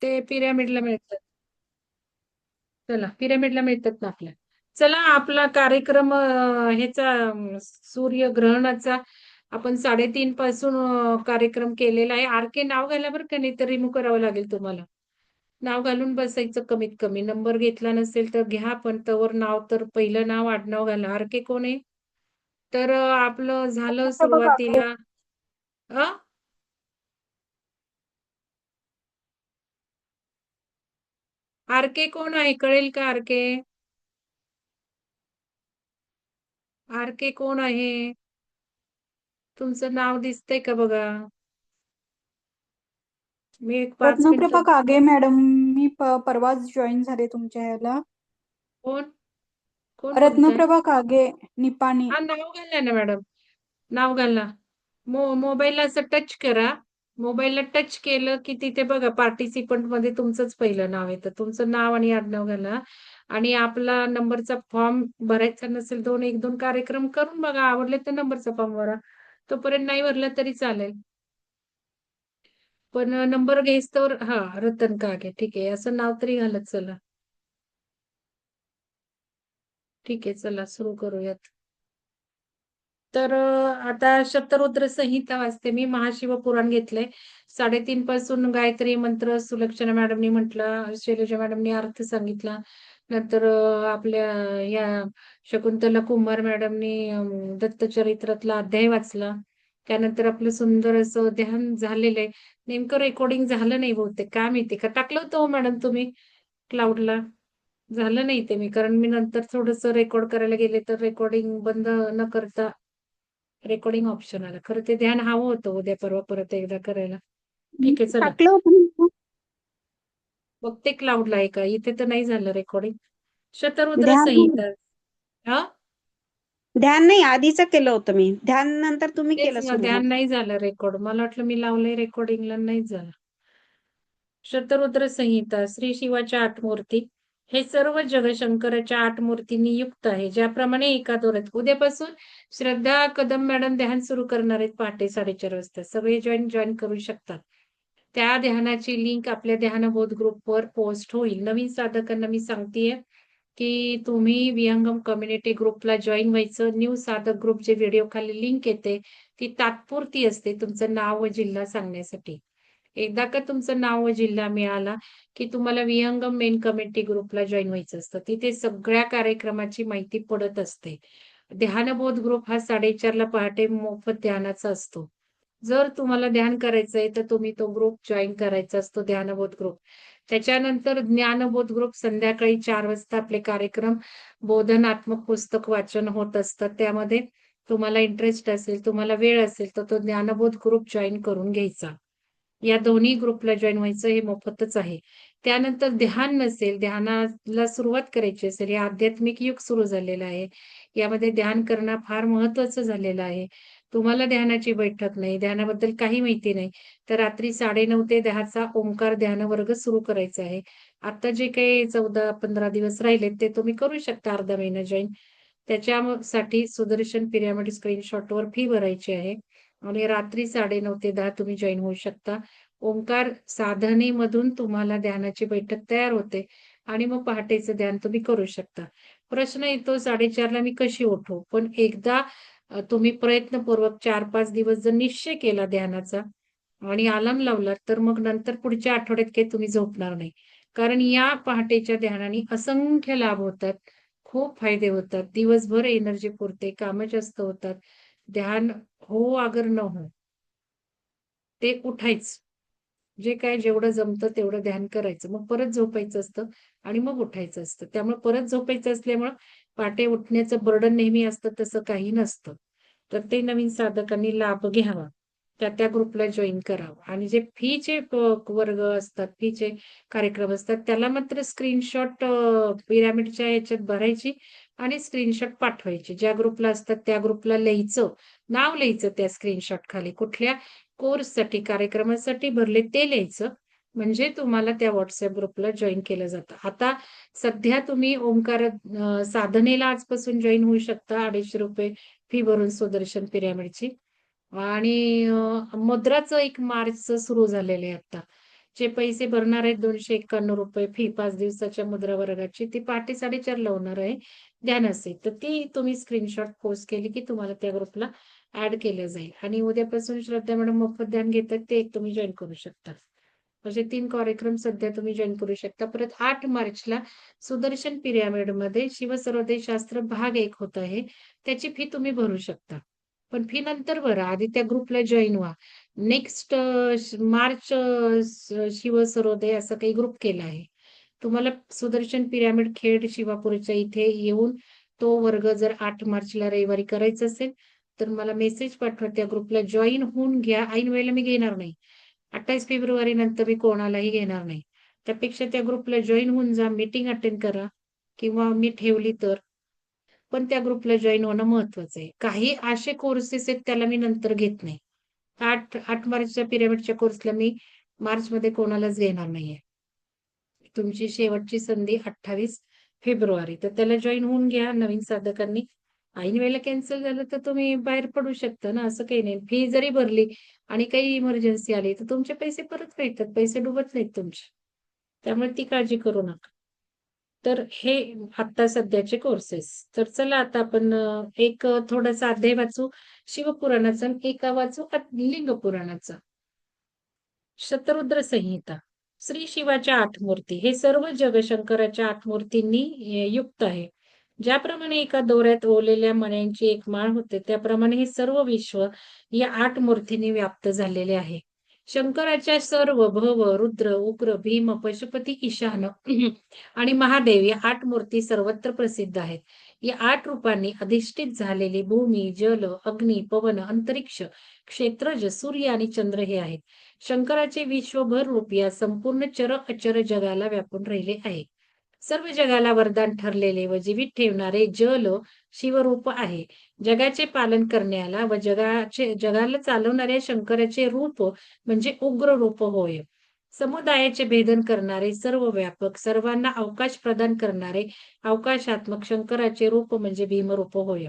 ते पिरॅमिडला मिळतात. चला पिरॅमिडला मिळतात ना आपल्या. चला आपला कार्यक्रम ह्याचा सूर्यग्रहणाचा आपण 3:30 पासून कार्यक्रम केलेला आहे. आर.के. नाव घाला बरं का, नाही तर रिमूव्ह करावं लागेल तुम्हाला. नाव घालून बसायचं कमीत कमी. नंबर घेतला नसेल तर घ्या, पण तवर नाव तर पहिलं नाव आडनाव घाला. आर.के. कोण आहे? तर आपलं झालं बघा की. सुरुवातीला. अ आर.के. कोण आहे? कळेल का आर.के.? आर.के. कोण आहे? तुमचं नाव दिसतंय का बघा. मी एक 5 मिनिटं. रत्नप्रभा कागे मॅडम, मी परवाच जॉईन झाले तुमच्या ह्याला. कोण? कोण बोलताय? रत्नप्रभा कागे, निपाणी. हा नाव घाला ना मॅडम. नाव घाला. मोबाईलला असं टच करा. मोबाईलला टच केलं की तिथे बघा पार्टिसिपंट मध्ये तुमचंच पहिलं नाव येतं. तुमचं नाव आणि आडनाव घाला. आणि आपला नंबरचा फॉर्म भरायचा नसेल, 1-2 कार्यक्रम करून बघा. आवडले तर नंबरचा फॉर्म भरा. तोपर्यंत नाही भरला तरी चालेल. पण नंबर घ्यायच तर हा रतन कागे ठीक आहे, असं नाव तरी घालत चला. ठीक आहे, चला सुरू करूयात. तर आता शतरुद्र संहिता वाचते मी. महाशिवपुराण घेतलंय. 3:30 पासून गायत्री मंत्र सुलक्षणा मॅडमनी म्हटलं, शैलजा मॅडमनी अर्थ सांगितला. नंतर आपल्या या शकुंतला कुंभार मॅडमनी दत्तचरित्रातला अध्याय वाचला. त्यानंतर आपलं सुंदर असं ध्यान झालेलं आहे. नेमकं रेकॉर्डिंग झालं नाही बहुतेक, काय माहिती का टाकलं होतं हो मॅडम तुम्ही क्लाउडला? झालं नाही ते मी, कारण मी नंतर थोडस रेकॉर्ड करायला गेले तर रेकॉर्डिंग बंद न करता रेकॉर्डिंग ऑप्शन आलं. खरं ते ध्यान हवं होतं उद्या परवा परत एकदा करायला. ठीक आहे चला. टाकलं होतं ना. बघते क्लाउडला आहे का, इथे तर नाही झालं रेकॉर्डिंग. शतरुद्र ध्यान संहिता. हा ध्यान नाही, आधीच केलं होतं मी. ध्यान नंतर तुम्ही तेच केलं ना, सुरू मग. ध्यान नाही झालं रेकॉर्ड. मला वाटलं मी लावलंय रेकॉर्डिंगला, नाही झालं. शतरुद्र संहिता, श्री शिवाच्या 8 मूर्ती. हे सर्व जग शंकराच्या 8 मूर्तींनी युक्त आहे. ज्याप्रमाणे एका दोऱ्यात. उद्यापासून श्रद्धा कदम मॅडम ध्यान सुरू करणार आहेत पहाटे 4:30 वाजता. सगळे जॉईन करू शकतात. त्या ध्यानाची लिंक आपल्या ध्यानबोध ग्रुपवर पोस्ट होईल. नवीन साधकांना मी सांगतेय की तुम्ही विहंगम कम्युनिटी ग्रुपला जॉईन व्हायचं. न्यू साधक ग्रुपचे व्हिडिओ खाली लिंक येते, ती तात्पुरती असते तुमचं नाव व जिल्हा सांगण्यासाठी. एकदा का तुमचं नाव व जिल्हा मिळाला की तुम्हाला विहंगम मेन कमिटी ग्रुपला जॉईन व्हायचं असतं. तिथे सगळ्या कार्यक्रमाची माहिती पडत असते. ध्यानबोध ग्रुप हा 4:30 पहाटे मोफत ध्यानाचा असतो. जर तुम्हाला ध्यान करायचंय तर तुम्ही तो ग्रुप जॉईन करायचा असतो, ध्यानबोध ग्रुप. त्याच्यानंतर ज्ञानबोध ग्रुप संध्याकाळी 4 वाजता आपले कार्यक्रम बोधनात्मक पुस्तक वाचन होत असतात. त्यामध्ये तुम्हाला इंटरेस्ट असेल, तुम्हाला वेळ असेल तर तो ज्ञानबोध ग्रुप जॉईन करून घ्यायचा. या दोन्ही ग्रुपला जॉईन व्हायचं, हे मोफतच आहे. त्यानंतर ध्यान नसेल, ध्यानाला सुरुवात करायची असेल, हे आध्यात्मिक युग सुरू झालेलं आहे. यामध्ये ध्यान करणं फार महत्वाचं झालेलं आहे. तुम्हाला ध्यानाची बैठक नाही, ध्यानाबद्दल काही माहिती नाही, तर रात्री 9:30 ते 10 ओंकार ध्यान वर्ग सुरू करायचा आहे. आता जे काही 14-15 दिवस राहिलेत ते तुम्ही करू शकता अर्धा महिना जॉईन. त्याच्यासाठी सुदर्शन पिरॅमिड स्क्रीनशॉटवर फी भरायची आहे. आणि रात्री 9:30 ते 10 तुम्ही जॉईन होऊ शकता. ओंकार साधनेमधून तुम्हाला ध्यानाची बैठक तयार होते आणि मग पहाटेचं ध्यान तुम्ही करू शकता. प्रश्न येतो 4:30 मी कशी उठू? पण एकदा तुम्ही प्रयत्नपूर्वक 4-5 दिवस जर निश्चय केला ध्यानाचा आणि अलार्म लावला, तर मग नंतर पुढच्या आठवड्यात काही तुम्ही झोपणार नाही. कारण या पहाटेच्या ध्यानाने असंख्य लाभ होतात. खूप फायदे होतात. दिवसभर एनर्जी पुरते, कामं जास्त होतात. ध्यान हो अगर न हो, ते उठायच. जे काय जेवढं जमतं तेवढं ध्यान करायचं. मग परत झोपायचं असतं आणि मग उठायचं असतं. त्यामुळे परत झोपायचं असल्यामुळं पहाटे उठण्याचं बर्डन नेहमी असतं, तसं काही नसतं. तर ते नवीन साधकांनी लाभ घ्यावा. त्या ग्रुपला जॉईन करावं. आणि जे फीचे वर्ग असतात, फीचे कार्यक्रम असतात, त्याला मात्र स्क्रीनशॉट पिरॅमिडच्या ह्याच्यात भरायची आणि स्क्रीनशॉट पाठवायची. ज्या ग्रुपला असतात त्या ग्रुपला लिहायचं, नाव लिहायचं त्या स्क्रीनशॉट खाली. कुठल्या कोर्ससाठी, कार्यक्रमासाठी भरले ते लिहायचं. म्हणजे तुम्हाला त्या व्हॉट्सअप ग्रुपला जॉईन केलं जातं. आता सध्या तुम्ही ओंकार साधनेला आजपासून जॉईन होऊ शकता. ₹250 फी भरून सुदर्शन पिरॅमिडची. आणि मुद्राचं 1 मार्चचं सुरू झालेलं आहे आता. जे पैसे भरणार आहेत 291 रुपये फी 5 दिवसाच्या मुद्रा वर्गाची, ती पहाटे 4:30 ला होणार आहे ध्यानाचे. तर ती तुम्ही स्क्रीनशॉट पोस्ट केली की तुम्हाला त्या ग्रुपला ऍड केलं जाईल. आणि उद्यापासून श्रद्धा मॅडम मोफत ध्यान घेतात, ते एक तुम्ही जॉईन करू शकता. असे 3 कार्यक्रम सध्या तुम्ही जॉईन करू शकता. परत 8 मार्चला सुदर्शन पिरॅमिडमध्ये शिवसर्वोदय शास्त्र भाग 1 होत आहे. त्याची फी तुम्ही भरू शकता. पण फी नंतर भरा. आधी त्या ग्रुपला जॉईन व्हा. नेक्स्ट मार्च शिवसर्वोदय असा काही ग्रुप केला आहे. तुम्हाला सुदर्शन पिरॅमिड खेड शिवापूरच्या इथे येऊन तो वर्ग जर 8 मार्चला रविवारी करायचा असेल, तर मला मेसेज पाठवा. त्या ग्रुपला जॉईन होऊन घ्या. ऐन वेळेला मी घेणार नाही. 28 फेब्रुवारी नंतर मी कोणालाही घेणार नाही. त्यापेक्षा त्या ग्रुपला जॉईन होऊन जा, मीटिंग अटेंड करा किंवा मी ठेवली तर. पण त्या ग्रुपला जॉईन होणं महत्वाचं आहे. काही असे कोर्सेस आहेत त्याला मी नंतर घेत नाही. 8 मार्चच्या पिरियडच्या कोर्सला मी मार्चमध्ये कोणालाच घेणार नाहीये. तुमची शेवटची संधी 28 फेब्रुवारी. तर त्याला जॉईन होऊन घ्या नवीन साधकांनी. ऐन वेळेला कॅन्सल झालं तर तुम्ही बाहेर पडू शकता ना, असं काही नाही. फी जरी भरली आणि काही इमर्जन्सी आली तर तुमचे पैसे परत मिळतात. पैसे डुबत नाहीत तुमचे. त्यामुळे ती काळजी करू नका. तर हे आता सध्याचे कोर्सेस. तर चला आता आपण एक थोडासा अध्याय वाचू शिवपुराणाचा आणि एक वाचू लिंग पुराणाचा. शतरुद्र संहिता. श्री शिवाच्या 8 मूर्ती. हे सर्व जग शंकराच्या 8 मूर्तींनी युक्त आहे. ज्याप्रमाणे एका दोऱ्यात ओवलेल्या मण्यांची एक माळ होते, त्याप्रमाणे हे सर्व विश्व या 8 मूर्तींनी व्याप्त झालेले आहे. शंकराच्या सर्व भव, रुद्र, उग्र, भीम, पशुपती, ईशान आणि महादेव या 8 मूर्ती सर्वत्र प्रसिद्ध आहेत. या 8 रूपांनी अधिष्ठित झालेली भूमी, जल, अग्नी, पवन, अंतरिक्ष, क्षेत्रज, सूर्य आणि चंद्र हे आहेत. शंकराचे विश्वभर रूप या संपूर्ण चर अचर जगाला व्यापून राहिले आहे. सर्व जगाला वरदान ठरलेले व जीवित ठेवणारे जल शिवरूप आहे. जगाचे पालन करण्याला व जगाला चालवणाऱ्या शंकराचे रूप म्हणजे उग्र रूप होय. समुदायाचे भेदन करणारे सर्व व्यापक, सर्वांना अवकाश प्रदान करणारे अवकाशात्मक शंकराचे रूप म्हणजे भीमरूप होय.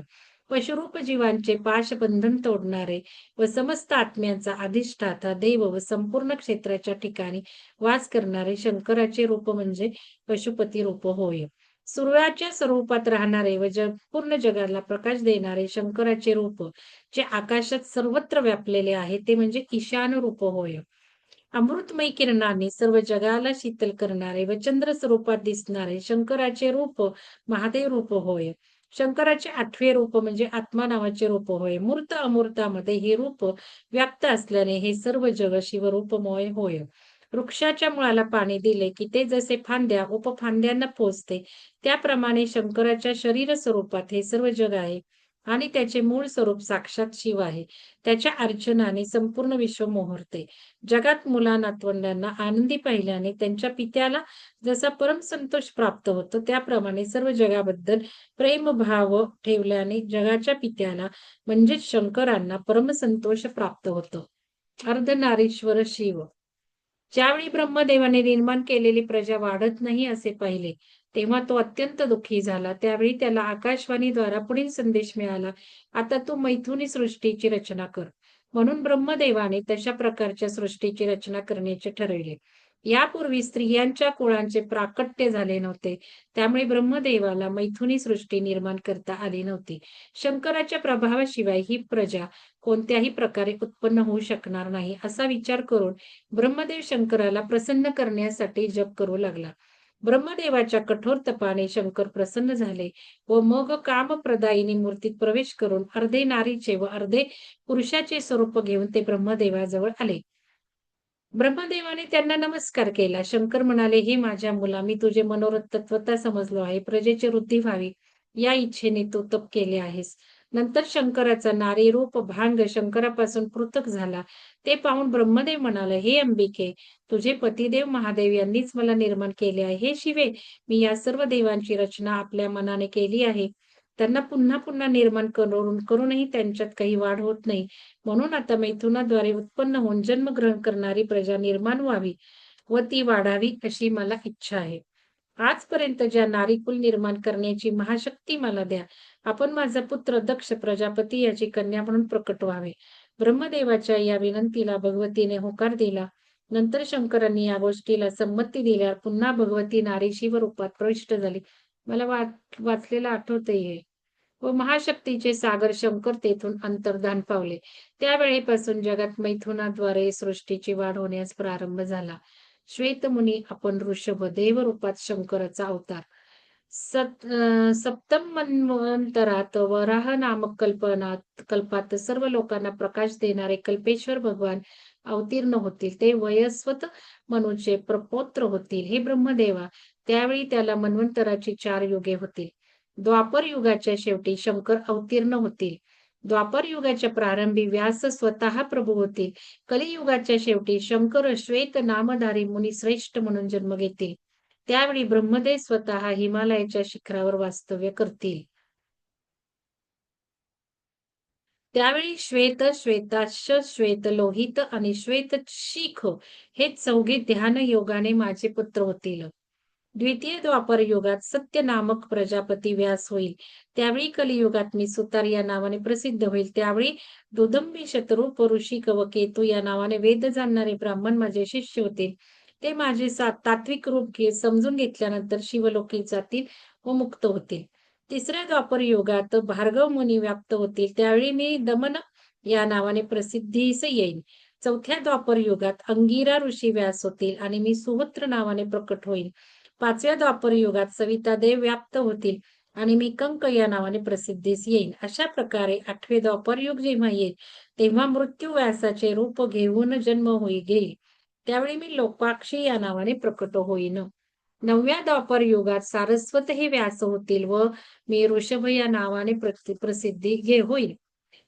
पशुरूप जीवांचे पाशबंधन तोडणारे व समस्त आत्म्यांचा अधिष्ठाता देव व संपूर्ण क्षेत्राच्या ठिकाणी वास करणारे शंकराचे रूप म्हणजे पशुपती रूप होय. सूर्याच्या स्वरूपात राहणारे व पूर्ण जगाला प्रकाश देणारे शंकराचे रूप जे आकाशात सर्वत्र व्यापलेले आहे ते म्हणजे ईशान रूप होय. अमृतमय किरणाने सर्व जगाला शीतल करणारे व चंद्र स्वरूपात दिसणारे शंकराचे रूप महादेव रूप होय. शंकराचे 8वे रूप म्हणजे आत्मा नावाचे रूप होय. मूर्त अमूर्तामध्ये हे रूप व्याप्त असल्याने हे सर्व जग शिवरूपमय होय. वृक्षाच्या मुळाला पाणी दिले की ते जसे फांद्या उपफांद्यांना पोचते, त्याप्रमाणे शंकराच्या शरीर स्वरूपात हे सर्व जग आहे आणि त्याचे मूळ स्वरूप साक्षात शिव आहे. त्याच्या अर्चनाने संपूर्ण विश्व मोहरते. जगात मुला नातवंडांना आनंदी पाहिल्याने त्यांच्या पित्याला जसा परम संतोष प्राप्त होतो, त्याप्रमाणे सर्व जगाबद्दल प्रेमभाव ठेवल्याने जगाच्या पित्याला म्हणजेच शंकरांना परमसंतोष प्राप्त होतो. अर्धनारीश्वर शिव. ज्यावेळी ब्रह्मदेवाने निर्माण केलेली प्रजा वाढत नाही असे पाहिले, तेव्हा तो अत्यंत दुःखी झाला. त्यावेळी त्याला आकाशवाणीद्वारा पुढील संदेश मिळाला, आता तू मैथुनी सृष्टीची रचना कर. म्हणून ब्रह्मदेवाने तशा प्रकारच्या सृष्टीची रचना करण्याचे ठरविले. यापूर्वी स्त्रियांच्या कुळांचे प्राकट्य झाले नव्हते, त्यामुळे ब्रह्मदेवाला मैथुनी सृष्टी निर्माण करता आली नव्हती. शंकराच्या प्रभावाशिवाय ही प्रजा कोणत्याही प्रकारे उत्पन्न होऊ शकणार नाही असा विचार करून ब्रह्मदेव शंकराला प्रसन्न करण्यासाठी जप करू लागला. ब्रह्मदेवाच्या कठोर तपाने शंकर प्रसन्न झाले व मग कामप्रदायिनी मूर्तीत प्रवेश करून अर्धे नारीचे व अर्धे पुरुषाचे स्वरूप घेऊन ते ब्रह्मदेवाजवळ आले. ब्रह्मदेवाने त्यांना नमस्कार केला. शंकर म्हणाले, हे माझ्या मुला, मी तुझे मनोरथ तत्वता समजलो आहे. प्रजेची वृद्धी व्हावी या इच्छेने तू तप केले आहेस. नंतर शंकराचा नारी रूप भांग शंकरापासून पृथक झाला. ते पाहून ब्रह्मदेव म्हणाले, हे अंबिके, तुझे पतिदेव महादेव यांनीच मला निर्माण केले आहे. हे शिवे, मी या सर्व देवांची रचना आपल्या मनाने केली आहे. त्यांना पुन्हा पुन्हा निर्माण करूनही त्यांच्यात काही वाढ होत नाही. म्हणून आता मैथुनाद्वारे उत्पन्न होऊन जन्मग्रहण करणारी प्रजा निर्माण व्हावी व ती वाढावी अशी मला इच्छा आहे. आजपर्यंत ज्या नारीकुल निर्माण करण्याची महाशक्ती मला द्या. आपण माझा पुत्र दक्ष प्रजापती याची कन्या म्हणून प्रकट व्हावे. ब्रह्मदेवाच्या या विनंतीला भगवतीने होकार दिला नंतर शंकरांनी या गोष्टीला संमती दिल्यावर पुन्हा भगवती नारी शिवरूपात प्रविष्ट झाली. मला वाचलेलं आठवतंय. व महाशक्तीचे सागर शंकर तेथून अंतर्धान पावले. त्यावेळेपासून जगात मैथुनाद्वारे सृष्टीची वाढ होण्यास प्रारंभ झाला. श्वेतमुनी आपण ऋषभ देवरूपात शंकराचा अवतार. सप्तम मन्वंतरात वराह नामक कल्पात सर्व लोकांना प्रकाश देणारे कल्पेश्वर भगवान अवतीर्ण होतील. ते वयस्वत मनुचे प्रपौत्र होतील. हे ब्रह्मदेवा, त्यावेळी त्याला मन्वंतराची 4 युगे होतील. द्वापर युगाच्या शेवटी शंकर अवतीर्ण होतील. द्वापर युगाच्या प्रारंभी व्यास स्वतः प्रभू होतील. कलियुगाच्या शेवटी शंकर श्वेत नामधारी मुनी श्रेष्ठ म्हणून जन्म घेतील. त्यावेळी ब्रह्मदेव स्वतः हिमालयाच्या शिखरावर वास्तव्य करतील. त्यावेळी श्वेत, श्वेताक्ष, श्वेत लोहित आणि श्वेत शिख हे 4 ध्यान योगाने माझे पुत्र होतील. द्वितीय द्वापर युगात सत्य नामक प्रजापती व्यास होईल. त्यावेळी कलियुगात मी सुतार या नावाने प्रसिद्ध होईल. त्यावेळी दुदंबी शतरूप ऋषी व केतू या नावाने वेद जाणणारे ब्राह्मण माझे शिष्य होतील. ते माझे तात्विक रूप समजून घेतल्यानंतर शिवलोकी जातील व मुक्त होतील. तिसऱ्या द्वापर युगात भार्गव मुनी व्याप्त होतील. त्यावेळी मी दमन या नावाने प्रसिद्धीस येईल. चौथ्या द्वापर युगात अंगिरा ऋषी व्यास होतील आणि मी सुहोत्र नावाने प्रकट होईल. 5व्या द्वापर युगात सविता देव व्याप्त होतील आणि मी कंक या नावाने प्रसिद्धीस येईल. अशा प्रकारे 8वे द्वापर युग जेव्हा येईल तेव्हा मृत्यू व्यासाचे रूप घेऊन जन्म घेईल. त्यावेळी मी लोकाक्षी या नावाने प्रकट होईन. 9व्या द्वापर युगात सारस्वत हे व्यास होतील व मी ऋषभ या नावाने प्रसिद्धी होईल.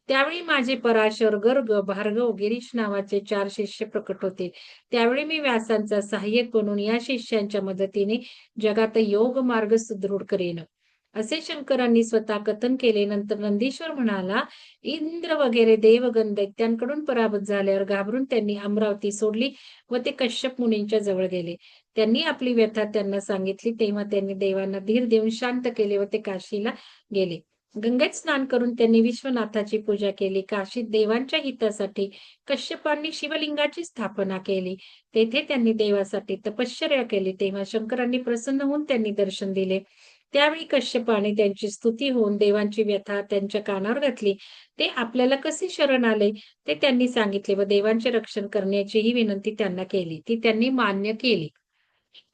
त्यावेळी माझे पराशर, गर्ग, भार्गव, गिरीश नावाचे 4 शिष्य प्रकट होतील. त्यावेळी मी व्यासांचा सहाय्यक बनून या शिष्यांच्या मदतीने जगात योग मार्ग सुदृढ करेन. असे शंकरांनी स्वतः कथन केले. नंतर नंदीश्वर म्हणाला, इंद्र वगैरे देवगण दैत्यांकडून पराभूत झाल्यावर घाबरून त्यांनी अमरावती सोडली व ते कश्यप मुनींच्या जवळ गेले. त्यांनी आपली व्यथा त्यांना सांगितली. तेव्हा त्यांनी देवांना धीर देऊन शांत केले व ते काशीला गेले. गंगेत स्नान करून त्यांनी विश्वनाथाची पूजा केली. काशीत देवांच्या हितासाठी कश्यपांनी शिवलिंगाची स्थापना केली. तेथे त्यांनी देवासाठी तपश्चर्या केली. तेव्हा शंकरांनी प्रसन्न होऊन त्यांनी दर्शन दिले. त्यावेळी कश्यपाने त्यांची स्तुती होऊन देवांची व्यथा त्यांच्या कानावर घातली. ते आपल्याला कसे शरण आले ते त्यांनी सांगितले व देवांचे रक्षण करण्याची ही विनंती त्यांना केली. ती त्यांनी मान्य केली.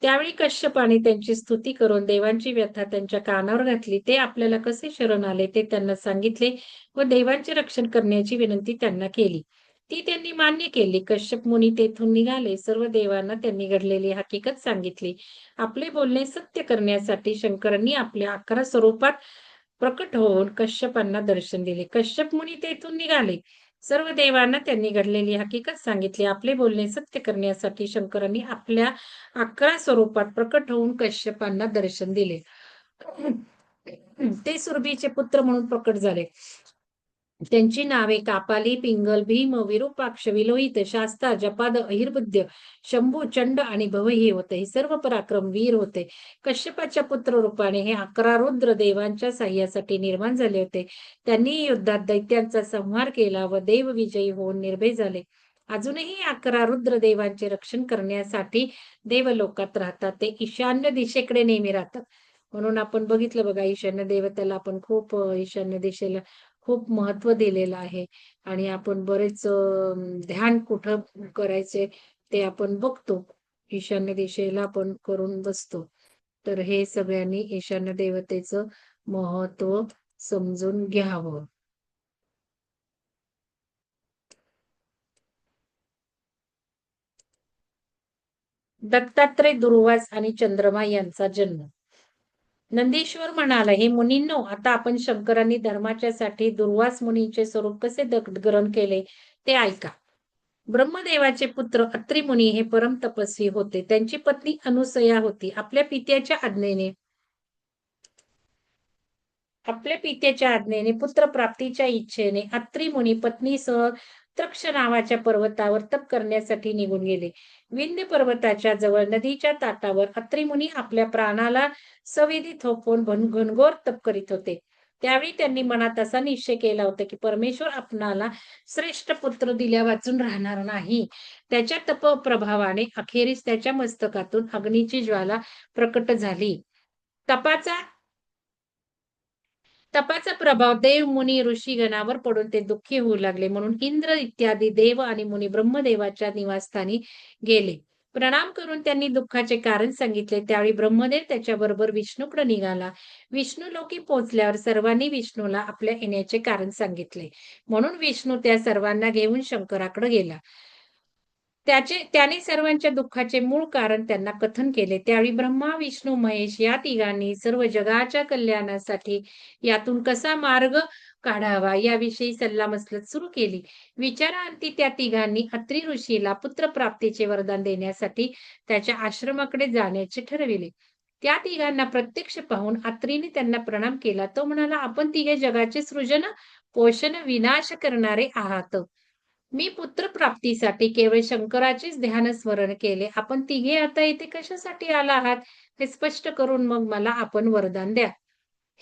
त्यावेळी कश्यपाने त्यांची स्तुती करून देवांची व्यथा त्यांच्या कानावर घातली. ते आपल्याला कसे शरण आले ते त्यांना सांगितले व देवांचे रक्षण करण्याची विनंती त्यांना केली. ती त्यांनी मान्य केली. कश्यप मुनी तेथून निघाले. सर्व देवांना त्यांनी घडलेली हकीकत सांगितली. आपले बोलणे सत्य करण्यासाठी शंकरांनी आपल्या 11 स्वरूपात प्रकट होऊन कश्यपांना दर्शन दिले. कश्यप मुनी तेथून निघाले. सर्व देवांना त्यांनी घडलेली हकीकत सांगितली. आपले बोलणे सत्य करण्यासाठी शंकरांनी आपल्या 11 स्वरूपात प्रकट होऊन कश्यपांना दर्शन दिले. ते सुरभीचे पुत्र म्हणून प्रकट झाले. त्यांची नावे कापाली, पिंगल, भीम, विरूपाक्ष, विलोहित, शास्ता, जपाद, अहिर्बुद्ध, शंभू, चंड आणि भव हे होते. हे सर्व पराक्रम वीर होते. कश्यपाच्या पुत्र रूपाने हे 11 रुद्र देवांच्या साह्यासाठी निर्माण झाले होते. त्यांनी युद्धात दैत्यांचा संहार केला व देव विजयी होऊन निर्भय झाले. अजूनही 11 रुद्र देवांचे रक्षण करण्यासाठी देवलोकात राहतात. ते ईशान्य दिशेकडे नेहमी राहतात. म्हणून आपण बघितलं बघा, ईशान्य देवतेला आपण खूप ईशान्य दिशेला खूप महत्व दिलेलं आहे आणि आपण बरेच ध्यान कुठं करायचे ते आपण बघतो. ईशान्य दिशेला आपण करून बसतो. तर हे सगळ्यांनी ईशान्य देवतेचं महत्व समजून घ्यावं. दत्तात्रय, दुर्वास आणि चंद्रमा यांचा जन्म. नंदीश्वर म्हणाला, हे मुनींनो, आता आपण शंकरांनी धर्माच्या साठी दुर्वास मुनीचे स्वरूप कसे ग्रहण केले ते ऐका. ब्रह्मदेवाचे पुत्र अत्रि मुनी हे परम तपस्वी होते. त्यांची पत्नी अनुसया होती. आपल्या पित्याच्या आज्ञेने पुत्र प्राप्तीच्या इच्छेने अत्रि मुनी पत्नीसह तक्ष नावाच्या पर्वतावर तप करण्यासाठी निघून गेले. विंध्य पर्वताच्या जवळ नदीच्या ताटावर अत्रि मुनी आपल्या प्राणाला सविधी थोपवून घनघोर तप करीत होते. त्यावेळी त्यांनी मनात असा निश्चय केला होता, की परमेश्वर आपणाला श्रेष्ठ पुत्र दिल्या वाचून राहणार नाही. त्याच्या तपप्रभावाने अखेरीस त्याच्या मस्तकातून अग्नीची ज्वाला प्रकट झाली. तपाचा तपाचा प्रभाव देव, मुनी, ऋषीगणावर पडून ते दुःखी होऊ लागले. म्हणून इंद्र इत्यादी देव आणि मुनी ब्रह्मदेवाच्या निवासस्थानी गेले. प्रणाम करून त्यांनी दुःखाचे कारण सांगितले. त्यावेळी ब्रह्मदेव त्याच्याबरोबर विष्णूकडे निघाला. विष्णू लोकी पोहोचल्यावर सर्वांनी विष्णूला आपल्या येण्याचे कारण सांगितले. म्हणून विष्णू त्या सर्वांना घेऊन शंकराकडे गेला. त्याने सर्वांच्या दुःखाचे मूळ कारण त्यांना कथन केले. त्यावेळी ब्रह्मा, विष्णू, महेश या तिघांनी सर्व जगाच्या कल्याणासाठी यातून कसा मार्ग काढावा याविषयी सल्लामसलत सुरू केली. विचारांती त्या तिघांनी अत्री ऋषीला पुत्रप्राप्तीचे वरदान देण्यासाठी त्याच्या आश्रमाकडे जाण्याचे ठरविले. त्या तिघांना प्रत्यक्ष पाहून अत्रीने त्यांना प्रणाम केला. तो म्हणाला, आपण तिघे जगाचे सृजन, पोषण, विनाश करणारे आहात. मी पुत्रप्राप्तीसाठी केवळ शंकराचेच ध्यान स्मरण केले. आपण तिघे आता इथे कशासाठी आला आहात हे स्पष्ट करून मग मला आपण वरदान द्या.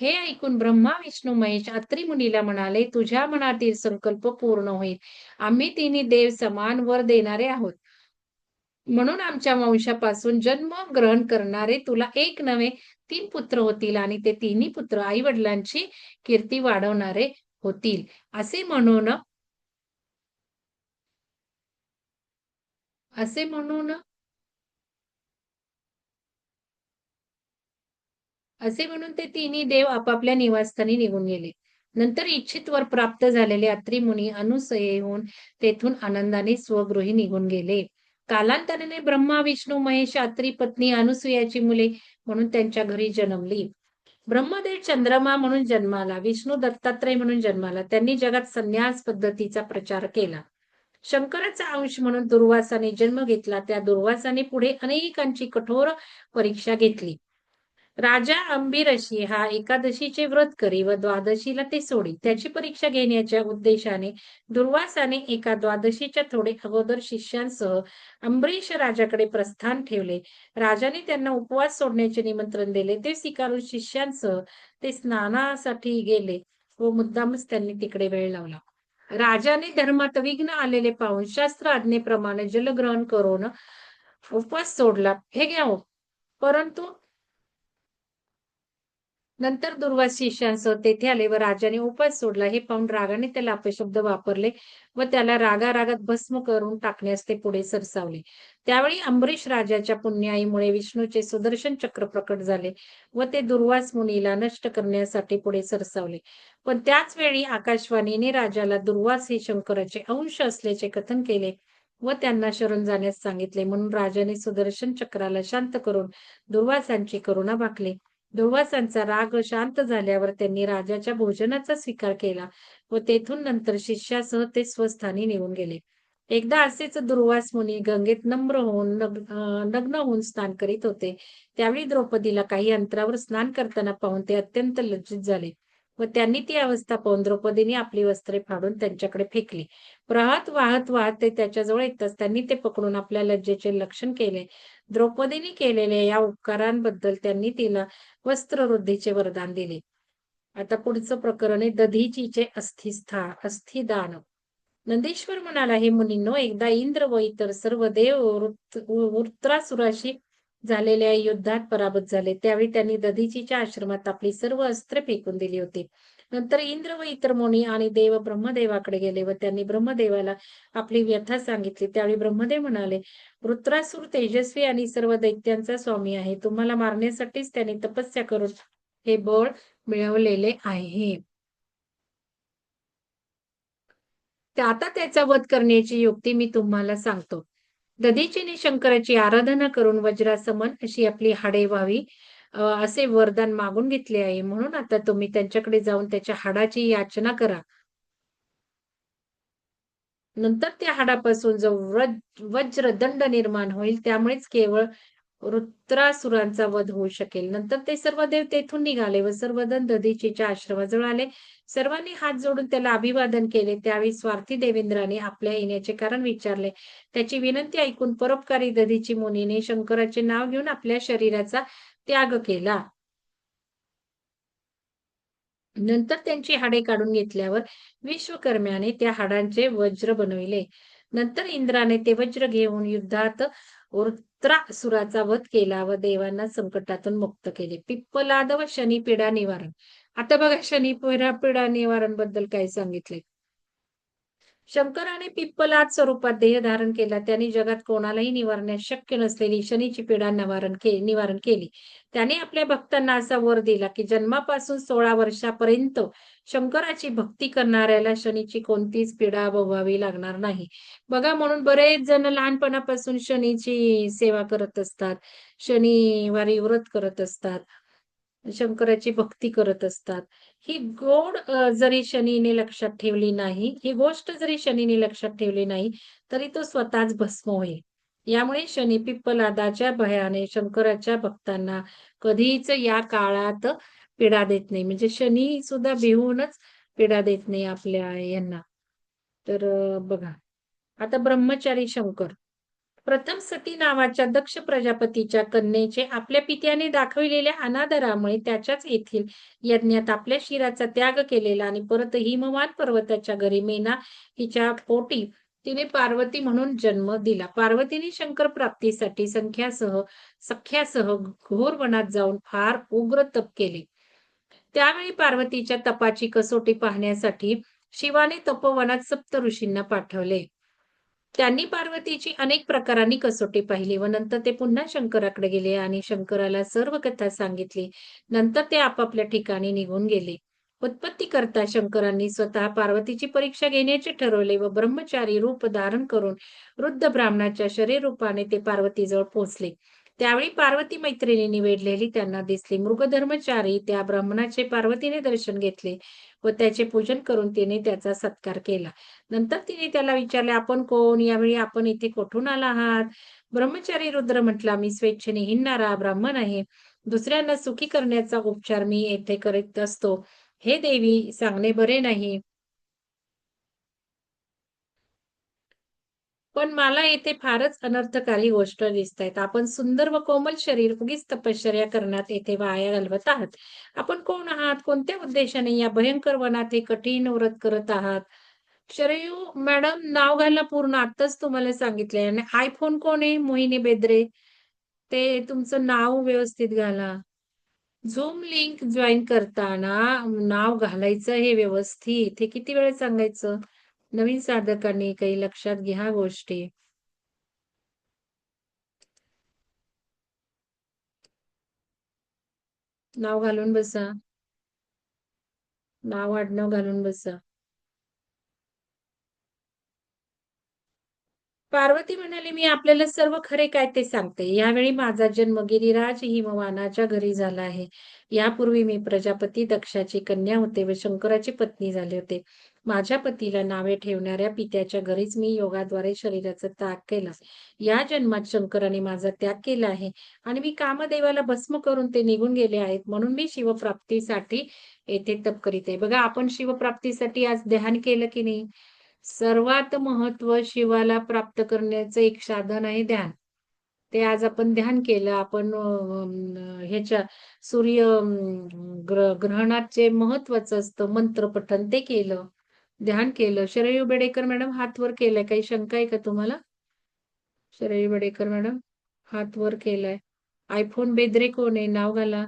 हे ऐकून ब्रह्मा, विष्णू, महेश अत्री मुनीला म्हणाले, तुझ्या मनातील संकल्प पूर्ण होईल. आम्ही तिन्ही देव समान वर देणारे आहोत. म्हणून आमच्या वंशापासून जन्म ग्रहण करणारे तुला एक नव्हे 3 पुत्र होतील आणि ते तिन्ही पुत्र आई वडिलांची कीर्ती वाढवणारे होतील. असे म्हणून ते तिन्ही देव आपापल्या निवासस्थानी निघून गेले. नंतर इच्छित वर प्राप्त झालेले अत्री मुनी अनुसयेहून तेथून आनंदाने स्वगृही निघून गेले. कालांतराने ब्रह्मा, विष्णू, महेश, अत्री पत्नी अनुसूयाची मुले म्हणून त्यांच्या घरी जन्मली. ब्रह्मदेव चंद्रमा म्हणून जन्माला, विष्णू दत्तात्रय म्हणून जन्माला. त्यांनी जगात संन्यास पद्धतीचा प्रचार केला. शंकराचा अंश म्हणून दुर्वासाने जन्म घेतला. त्या दुर्वासाने पुढे अनेकांची कठोर परीक्षा घेतली. राजा अंबिरशी हा एकादशीचे व्रत करी व द्वादशीला ते सोडी. त्याची परीक्षा घेण्याच्या उद्देशाने दुर्वासाने एका द्वादशीच्या थोडे अगोदर शिष्यांसह अंबरीश राजाकडे प्रस्थान ठेवले. राजाने त्यांना उपवास सोडण्याचे निमंत्रण दिले. ते स्वीकारून शिष्यांसह ते स्नानासाठी गेले व मुद्दामच त्यांनी तिकडे वेळ लावला. राजाने धर्मात विघ्न आलेले पाहून शास्त्र आज्ञेप्रमाणे जलग्रहण करून उपवास सोडला. हे घ्या हो. परंतु नंतर दुर्वास शिष्यांसह तेथे आले व राजाने उपवास सोडला. हे पाहून रागाने त्याला अपशब्द वापरले व त्याला रागारागात भस्म करून टाकण्यास ते पुढे सरसावले. त्यावेळी अंबरीश राजाच्या पुण्याईमुळे विष्णूचे सुदर्शन चक्र प्रकट झाले व ते दुर्वास मुनीला नष्ट करण्यासाठी पुढे सरसावले. पण त्याच वेळी आकाशवाणीने राजाला दुर्वास हे शंकराचे अंश असल्याचे कथन केले व त्यांना शरण जाण्यास सांगितले. म्हणून राजाने सुदर्शन चक्राला शांत करून दुर्वासांची करुणा भाकली. दुर्वासांचा राग शांत झाल्यावर त्यांनी राजाच्या भोजनाचा स्वीकार केला व तेथून नंतर शिष्यासह ते स्वस्थानी निघून गेले. एकदा असेच दुर्वास मुनी गंगेत नग्न होऊन स्नान करीत होते. त्यावेळी द्रौपदीला काही अंतरावर स्नान करताना पाहून ते अत्यंत लज्जित झाले व त्यांनी ती अवस्था पाहून द्रौपदीने आपली वस्त्रे फाडून त्यांच्याकडे फेकली. वाहत वाहत ते त्याच्याजवळ येताच त्यांनी ते पकडून आपल्या लज्जेचे लक्षण केले. द्रौपदीने केलेल्या या उपकारांबद्दल त्यांनी तिला वस्त्रवृद्धीचे वरदान दिले. आता पुढचं प्रकरण आहे दधीचीचे अस्थिदान. नंदीश्वर म्हणाला, हे मुनींनो, एकदा इंद्र व इतर सर्व देव वृत्रासुराशी झालेल्या युद्धात पराभूत झाले. त्यावेळी त्यांनी दधीचीच्या आश्रमात आपली सर्व अस्त्रे फेकून दिली होती. नंतर इंद्र व इतर मुनी आणि देव ब्रह्मदेवाकडे गेले व त्यांनी ब्रह्मदेवाला आपली व्यथा सांगितली. त्यावेळी ब्रह्मदेव म्हणाले, वृत्रासुर तेजस्वी आणि सर्व दैत्यांचा स्वामी आहे. तुम्हाला मारण्यासाठीच त्याने तपस्या करून हे बळ मिळवलेले आहे. आता त्याचा वध करण्याची युक्ती मी तुम्हाला सांगतो. दधीचीने शंकराची आराधना करून वज्रासमन अशी आपली हाडे व्हावी असे वरदान मागून घेतले आहे. म्हणून आता तुम्ही त्यांच्याकडे जाऊन त्याच्या हाडाची याचना करा. नंतर त्या हाडापासून जो वज्रदंड निर्माण होईल त्यामुळेच केवळ वृत्रासुरांचा वध होऊ शकेल. नंतर ते सर्व देव तेथून निघाले व सर्वजण दधीचीच्या आश्रमाजवळ आले. सर्वांनी हात जोडून त्याला अभिवादन केले. त्यावेळी स्वार्थी देवेंद्राने आपल्या येण्याचे कारण विचारले. त्याची विनंती ऐकून परोपकारी दधीची मुनीने शंकराचे नाव घेऊन आपल्या शरीराचा त्याग केला. नंतर त्यांची हाडे काढून घेतल्यावर विश्वकर्म्याने त्या हाडांचे वज्र बनविले. नंतर इंद्राने ते वज्र घेऊन युद्धात वृत्रासुराचा वध केला व देवांना संकटातून मुक्त केले. पिप्पलाद व शनी पीडा निवारण. आता बघा शनी पीडा निवारण बद्दल काय सांगितले. शंकराने पिप्पलाद स्वरूपात देह धारण केला. त्यांनी जगात कोणालाही निवारण्यास शक्य नसलेली शनीची पीडा निवारण केली. त्याने आपल्या भक्तांना असा वर दिला की जन्मापासून 16 वर्षापर्यंत शंकराची भक्ती करणाऱ्याला शनीची कोणतीच पीडा भोगावी लागणार नाही. बघा म्हणून बरेच जण लहानपणापासून शनीची सेवा करत असतात. शनिवारी व्रत करत असतात. शंकराची भक्ती करत असतात. ही जरी शनीने लक्षात ठेवली नाही, ही गोष्ट जरी शनीने लक्षात ठेवली नाही, तरी तो स्वतःच भस्म होईल. यामुळे शनी पिप्पलादाच्या भयाने शंकराच्या भक्तांना कधीच या काळात पीडा देत नाही. म्हणजे शनी सुद्धा भिवूनच पीडा देत नाही आपल्या यांना. तर बघा, आता ब्रह्मचारी शंकर. प्रथम सती नावाच्या दक्ष प्रजापतीच्या कन्येचे आपल्या पित्याने दाखविलेल्या अनादरामुळे त्याच्याच येथील यज्ञात आपल्या शिराचा त्याग केलेला आणि परत हिमवान पर्वताच्या घरी मेना हिच्या पोटी तिने पार्वती म्हणून जन्म दिला. पार्वतीने शंकर प्राप्तीसाठी सख्यासह घोर वनात जाऊन फार उग्र तप केले. त्यावेळी पार्वतीच्या तपाची कसोटी पाहण्यासाठी शिवाने तपोवनात सप्त ऋषींना पाठवले. त्यांनी पार्वतीची अनेक प्रकारांनी कसोटी पाहिली व नंतर ते पुन्हा शंकराकडे गेले आणि शंकराला सर्व कथा सांगितली. नंतर ते आपापल्या ठिकाणी निघून गेले. उत्पत्ती करता शंकरांनी स्वतः पार्वतीची परीक्षा घेण्याचे ठरवले व ब्रह्मचारी रूप धारण करून वृद्ध ब्राह्मणाच्या शरीर रूपाने ते पार्वतीजवळ पोहोचले. त्यावेळी पार्वती मैत्रिणींनी वेढलेली त्यांना दिसली. मृगधर्मचारी त्या ब्राह्मणाचे पार्वतीने दर्शन घेतले व त्याचे पूजन करून तिने त्याचा सत्कार केला. नंतर तिने त्याला विचारले, आपण कोण? यावेळी आपण इथे कोठून आला आहात? ब्रह्मचारी रुद्र म्हटला, मी स्वेच्छेने हिंडणारा ब्राह्मण आहे. दुसऱ्यांना सुखी करण्याचा उपचार मी येथे करीत असतो. हे देवी, सांगणे बरे नाही. पण मला येथे फारच अनर्थकारी गोष्ट दिसतायत. आपण सुंदर व कोमल शरीर उगीच तपश्चर्या करण्यात येथे वाया घालवत आहात. आपण कोण आहात? कोणत्या उद्देशाने या भयंकर वनात हे कठीण व्रत करत आहात? शरयू मॅडम, नाव घालणं पूर्ण आत्ताच तुम्हाला सांगितलंय. आणि आयफोन कोण आहे? मोहिनी बेद्रे. ते तुमचं नाव व्यवस्थित घाला. झूम लिंक जॉईन करताना नाव घालायचं हे व्यवस्थित. हे किती वेळा सांगायचं? नवीन साधकांनी काही लक्षात घ्या गोष्टी. नाव घालून बसा. नाव आडनाव घालून बसा. पार्वती म्हणाली, मी आपल्याला सर्व खरे काय ते सांगते. यावेळी माझा जन्म गिरिराज हिमवानाच्या घरी झाला आहे. यापूर्वी मी प्रजापती दक्षाची कन्या होते व शंकराची पत्नी झाले होते. माझ्या पतीला नावे ठेवणाऱ्या पित्याच्या घरीच मी योगाद्वारे शरीराचा त्याग केला. या जन्मात शंकराने माझा त्याग केला आहे आणि मी कामदेवाला भस्म करून ते निघून गेले आहेत. म्हणून मी शिवप्राप्तीसाठी येथे तप करीत आहे. बघा, आपण शिवप्राप्तीसाठी आज ध्यान केलं की नाही? सर्वात महत्व शिवाला प्राप्त करण्याचं एक साधन आहे ध्यान. ते आज आपण ध्यान केलं. आपण ह्याच्या सूर्य ग्रहणात जे महत्वाचं असतं मंत्र पठण ते केलं. ध्यान केलं. शरयू बेडेकर मॅडम हात वर केलाय. काही शंका आहे का तुम्हाला? शरयू बेडेकर मॅडम हात वर केलाय. आयफोन बेद्रे कोण आहे? नाव घाला.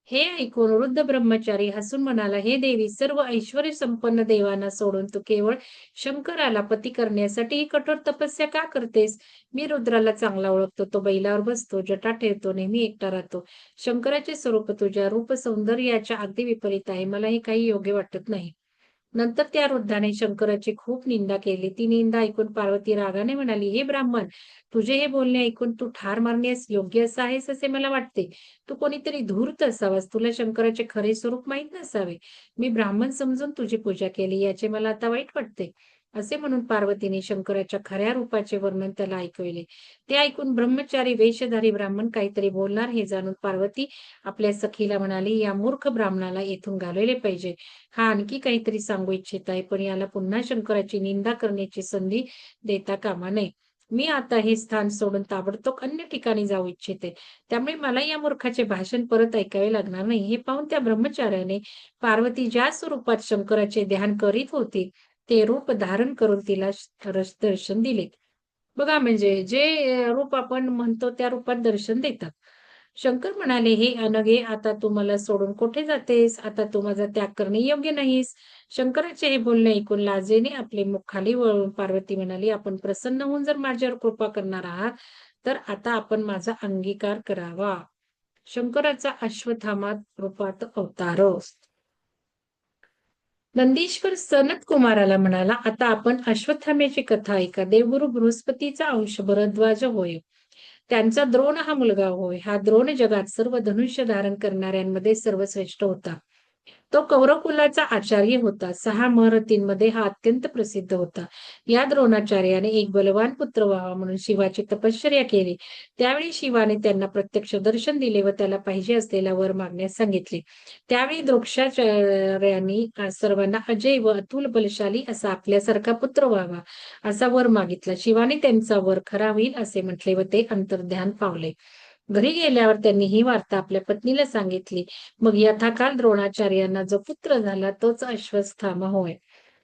हे ऐकून वृद्ध ब्रह्मचारी हसून म्हणाला, हे देवी, सर्व ऐश्वर्य संपन्न देवांना सोडून तू केवळ शंकराला पती करण्यासाठी ही कठोर तपस्या का करतेस? मी रुद्राला चांगला ओळखतो. तो बैलावर बसतो, जटा ठेवतो, नेहमी एकटा राहतो. शंकराचे स्वरूप तुझ्या रूप सौंदर्याच्या अगदी विपरीत आहे. मला हे काही योग्य वाटत नाही. नंतर त्या वृद्धाने शंकराची खूप निंदा केली. ती निंदा ऐकून पार्वती रागाने म्हणाली, हे ब्राह्मण, तुझे हे बोलणे ऐकून तू ठार मारण्यास योग्य असा आहेस असे मला वाटते. तू कोणीतरी धूर्त असावास. तुला शंकराचे खरे स्वरूप माहीत नसावे. मी ब्राह्मण समजून तुझी पूजा केली, याचे मला आता वाईट वाटते. असे म्हणून पार्वतीने शंकराच्या खऱ्या रूपाचे वर्णन त्याला ऐकविले. ते ऐकून ब्रह्मचारी वेशधारी ब्राह्मण काहीतरी बोलणार हे जाणून पार्वती आपल्या सखीला म्हणाली, या मूर्ख ब्राह्मणाला येथून घालवले पाहिजे. हा आणखी काहीतरी सांगू इच्छित आहे, पण याला पुन्हा शंकराची निंदा करण्याची संधी देता कामा नये. मी आता हे स्थान सोडून ताबडतोब अन्य ठिकाणी जाऊ इच्छिते. त्यामुळे मला या मूर्खाचे भाषण परत ऐकावे लागणार नाही. हे पाहून त्या ब्रह्मचार्याने पार्वती ज्या स्वरूपात शंकराचे ध्यान करीत होती, ते रूप धारण करून तिला दर्शन दिले. बघा म्हणजे जे रूप आपण म्हणतो त्या रूपात दर्शन देतात. शंकर म्हणाले, "हे अनघे, आता तू मला सोडून कुठे जातेस? आता तू माझा त्याग करणे योग्य नाहीस." शंकराचे हे बोलणे ऐकून लाजेने आपले मुख खाली वळवून पार्वती म्हणाली, "आपण प्रसन्न होऊन जर माझ्यावर कृपा करणार आहात, तर आता आपण माझा अंगीकार करावा." शंकराचा अश्वत्थामा रूपात अवतार. नंदीश्वर सनत कुमाराला म्हणाला, "आता आपण अश्वत्थाम्याची कथा ऐका. देवगुरु बृहस्पतीचा अंश भरद्वाज होय. त्यांचा द्रोण हा मुलगा होय. हा द्रोण जगात सर्व धनुष्य धारण करणाऱ्यांमध्ये सर्वश्रेष्ठ होता. तो कौरव कुलाचा आचार्य होता. 6 महारथींमध्ये हा अत्यंत प्रसिद्ध होता. या द्रोणाचार्याने एक बलवान पुत्र व्हावा म्हणून शिवाची तपश्चर्या केली. त्यावेळी शिवाने त्यांना प्रत्यक्ष दर्शन दिले व त्याला पाहिजे असलेला वर मागण्यास सांगितले. त्यावेळी द्रोणाचार्यांनी सर्वांना अजय व अतुल बलशाली असा आपल्यासारखा पुत्र व्हावा असा वर मागितला. शिवाने त्यांचा वर खरा होईल असे म्हटले व ते अंतर्ध्यान पावले. घरी गेल्यावर त्यांनी ही वार्ता आपल्या पत्नीला सांगितली. मग यथाकाल द्रोणाचार्यांना जो पुत्र झाला तोच अश्वत्थामा होय.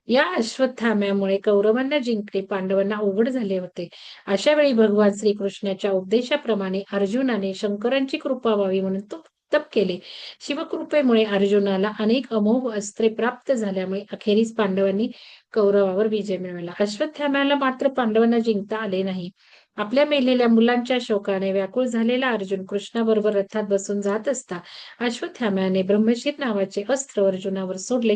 या अश्वत्थाम्यामुळे कौरवांना जिंकणे पांडवांना अवघड झाले होते. अशा वेळी भगवान श्रीकृष्णाच्या उपदेशाप्रमाणे अर्जुनाने शंकरांची कृपा व्हावी म्हणून तप केले. शिवकृपेमुळे अर्जुनाला अनेक अमोघ अस्त्रे प्राप्त झाल्यामुळे अखेरीस पांडवांनी कौरवावर विजय मिळवला. अश्वत्थाम्याला मात्र पांडवांना जिंकता आले नाही. आपल्या मेलेल्या मुलांच्या शोकाने व्याकुळ झालेला अर्जुन कृष्णाबरोबर रथात बसून जात असता अश्वत्थाम्याने ब्रह्मशीर नावाचे अस्त्र अर्जुनावर सोडले.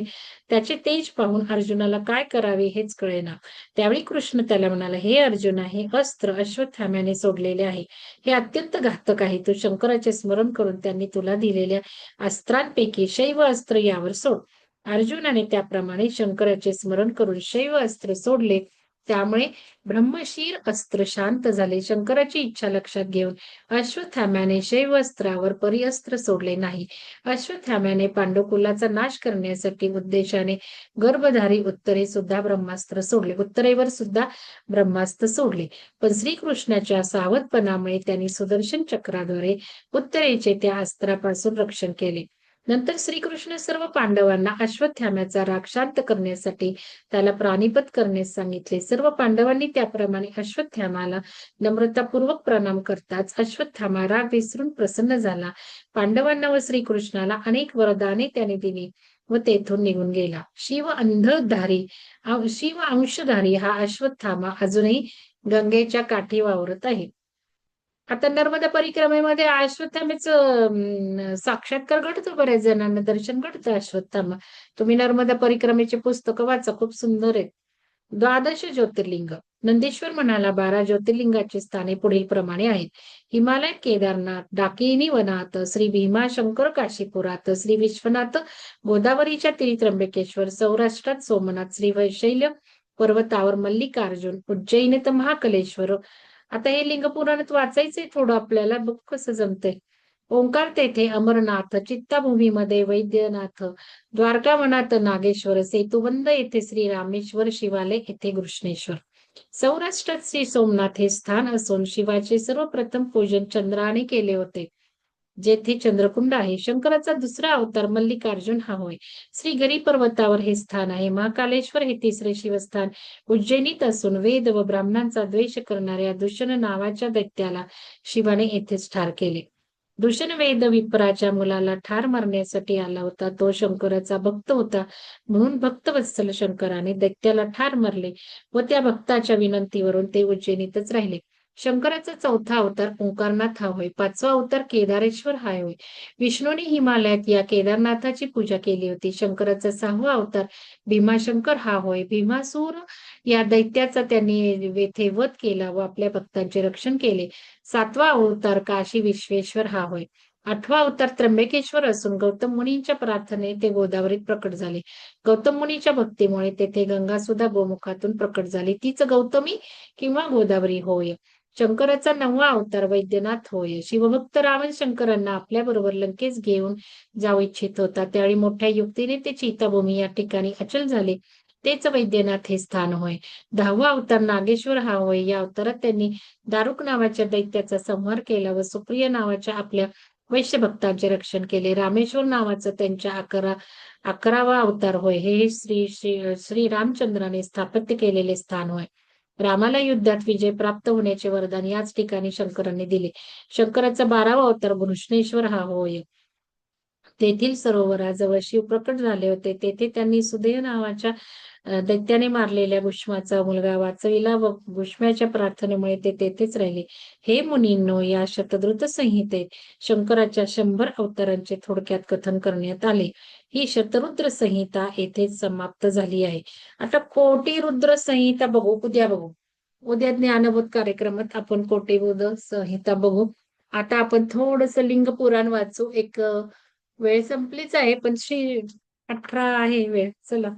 त्याचे तेज पाहून अर्जुनाला काय करावे हेच कळेना. त्यावेळी कृष्ण त्याला म्हणाला, "हे अर्जुना, हे अस्त्र अश्वत्थाम्याने सोडलेले आहे. हे अत्यंत घातक आहे. तू शंकराचे स्मरण करून त्यांनी तुला दिलेल्या अस्त्रांपैकी शैव अस्त्र यावर सोड." अर्जुनाने त्याप्रमाणे शंकराचे स्मरण करून शैव अस्त्र सोडले. त्यामुळे ब्रह्मशीर अस्त्र शांत झाले. शंकराची इच्छा लक्षात घेऊन अश्वत्थाम्याने शैव अस्त्रावर परिअस्त्र सोडले नाही. अश्वत्थाम्याने पांडवकुलाचा नाश करण्यासाठी उद्देशाने गर्भधारी उत्तरेवर सुद्धा ब्रह्मास्त्र सोडले. पण श्रीकृष्णाच्या सावधपणामुळे त्यांनी सुदर्शन चक्राद्वारे उत्तरेचे त्या अस्त्रापासून रक्षण केले. नंतर श्रीकृष्ण सर्व पांडवांना अश्वत्थाम्याचा राग शांत करण्यासाठी त्याला प्राणिपत करण्यास सांगितले. सर्व पांडवांनी त्याप्रमाणे अश्वत्थाम्याला नम्रतापूर्वक प्रणाम करताच अश्वत्थामा राग विसरून प्रसन्न झाला. पांडवांना व श्रीकृष्णाला अनेक वरदाने त्याने दिली व तेथून निघून गेला. शिव अंशधारी हा अश्वत्थामा अजूनही गंगेच्या काठी वावरत आहे. आता नर्मदा परिक्रमेमध्ये अश्वत्थाम्याचं साक्षात्कार घडतो, बऱ्याच जणांना दर्शन घडतं अश्वत्थामा. तुम्ही नर्मदा परिक्रमेचे पुस्तक वाचा, खूप सुंदर आहेत. 12 ज्योतिर्लिंग. नंदीश्वर म्हणाला, 12 ज्योतिर्लिंगाची स्थाने पुढील प्रमाणे आहेत. हिमालयात केदारनाथ, डाकिनी वनात, श्री भीमाशंकर काशीपुरात, श्री विश्वनाथ गोदावरीच्या तीरी त्र्यंबकेश्वर, सौराष्ट्रात सोमनाथ, श्री वैशैल्य पर्वतावर मल्लिकार्जुन, उज्जैनीत महाकलेश्वर. आता हे लिंग पुराणात वाचायचंय थोडं आपल्याला, बघ कसं जमतंय. ओंकार तेथे अमरनाथ, चित्ताभूमीमध्ये वैद्यनाथ, द्वारकावनात नागेश्वर, सेतुबंद येथे श्री रामेश्वर, शिवालय येथे कृष्णेश्वर. सौराष्ट्रात श्री सोमनाथ हे स्थान असून शिवाचे सर्वप्रथम पूजन चंद्राने केले होते, जेथे चंद्रकुंड आहे. शंकराचा दुसरा अवतार मल्लिकार्जुन हा होय. श्रीगिरी पर्वतावर हे स्थान आहे. महाकालेश्वर हे तिसरे शिवस्थान उज्जैनीत असून वेद व ब्राह्मणांचा द्वेष करणाऱ्या दूषण नावाच्या दैत्याला शिवाने येथेच ठार केले. दूषण वेद विप्राच्या मुलाला ठार मारण्यासाठी आला होता. तो शंकराचा भक्त होता, म्हणून भक्तवत्सल शंकराने दैत्याला ठार मारले व त्या भक्ताच्या विनंतीवरून ते उज्जैनीतच राहिले. शंकराचा चौथा अवतार ओंकारनाथ हा होय. 5वा अवतार केदारेश्वर हा होय. विष्णूने हिमालयात या केदारनाथाची पूजा केली होती. शंकराचा 6वा अवतार भीमाशंकर हा होय. भीमासूर या दैत्याचा त्यांनी येथे वध केला व आपल्या भक्तांचे रक्षण केले. 7वा अवतार काशी विश्वेश्वर हा होय. 8वा अवतार त्र्यंबकेश्वर असून गौतम मुनींच्या प्रार्थनेने ते गोदावरीत प्रकट झाले. गौतम मुनीच्या भक्तीमुळे तेथे गंगा सुद्धा गोमुखातून प्रकट झाली, तीच गौतमी किंवा गोदावरी होय. शंकराचा 9वा अवतार वैद्यनाथ होय. शिवभक्त रावण शंकरांना आपल्या बरोबर लंकेस घेऊन जाऊ इच्छित होता. त्यावेळी मोठ्या युक्तीने ते चैत्यभूमी या ठिकाणी अचल झाले. तेच वैद्यनाथ हे स्थान होय. 10वा अवतार नागेश्वर हा होय. या अवतारात त्यांनी दारुक नावाच्या दैत्याचा संहार केला व सुप्रिय नावाच्या आपल्या वैश्य भक्तांचे रक्षण केले. रामेश्वर नावाचं त्यांच्या 11वा अवतार होय. हे श्री रामचंद्राने स्थापित केलेले स्थान होय. रामाला युद्धात विजय प्राप्त होण्याचे वरदान याच ठिकाणी शंकरांनी दिले. शंकराचा 12वा अवतार घृष्णेश्वर हा होय. तेथील सरोवराजवळ शिव प्रकट झाले होते. तेथे त्यांनी सुदेह नावाच्या दैत्याने मारलेल्या भुष्माचा मुलगा वाचविला व भुष्माच्या प्रार्थनेमुळे ते तेथेच राहिले. हे मुनींनो, या शतद्रुत संहितेत शंकराच्या 100 अवतारांचे थोडक्यात कथन करण्यात आले. ही शतरुद्र संहिता येथेच समाप्त झाली आहे. आता कोटी रुद्र संहिता बघू, उद्या बघू. उद्या ज्ञानबोध कार्यक्रमात आपण कोटीरुद्र संहिता बघू. आता आपण थोडस लिंग पुराण वाचू. वेळ संपलीच आहे, पण 18 आहे वेळ. चला,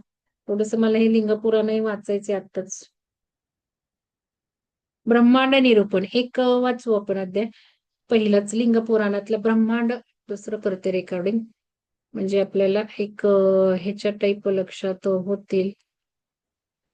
थोडस मला हे लिंग पुराणही वाचायचे आत्ताच. ब्रह्मांड निरूपण एक वाचू आपण अध्याय. पहिलाच लिंग पुराणातलं ब्रह्मांड, दुसरं करते रेकॉर्डिंग, म्हणजे आपल्याला ह्याच्या टाईप लक्षात होतील.